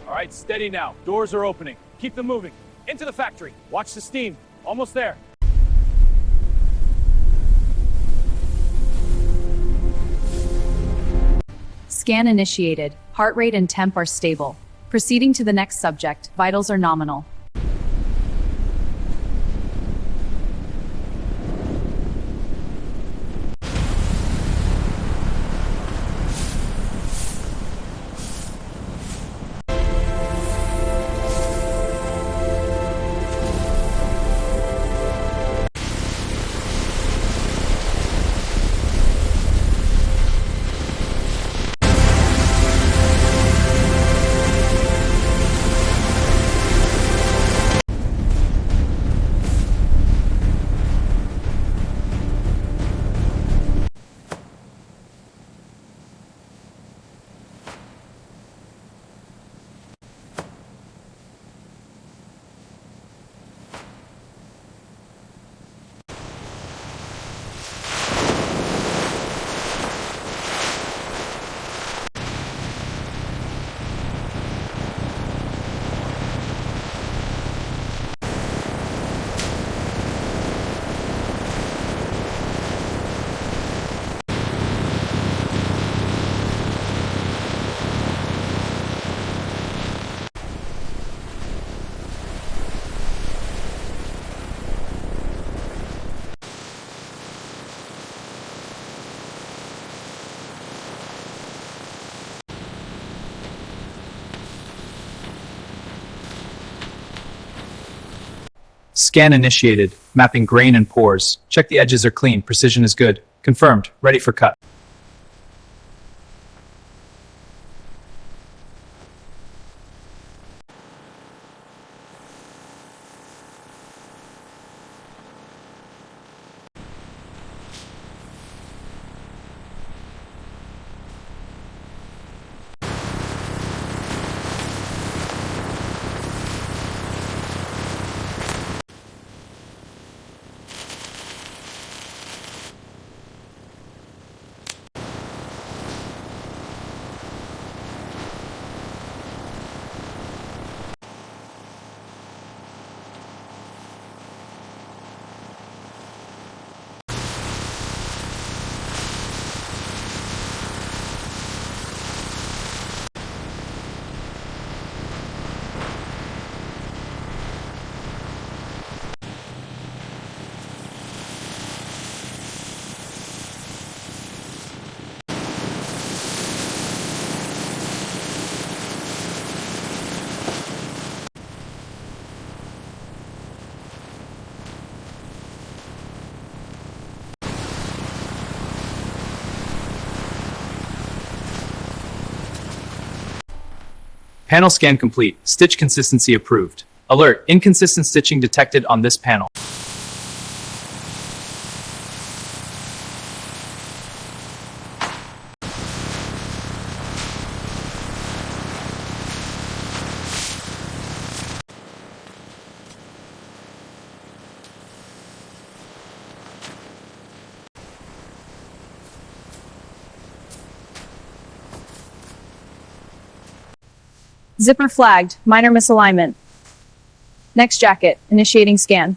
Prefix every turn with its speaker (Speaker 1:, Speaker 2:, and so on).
Speaker 1: All right, steady now. Doors are opening. Keep them moving. Into the factory. Watch the steam. Almost there.
Speaker 2: Scan initiated. Heart rate and temp are stable. Proceeding to the next subject. Vitals are nominal.
Speaker 3: Scan initiated. Mapping grain and pores. Check the edges are clean. Precision is good. Confirmed. Ready for cut. Panel scan complete. Stitch consistency approved. Alert: inconsistent stitching detected on this panel.
Speaker 2: Zipper flagged. Minor misalignment. Next jacket. Initiating scan.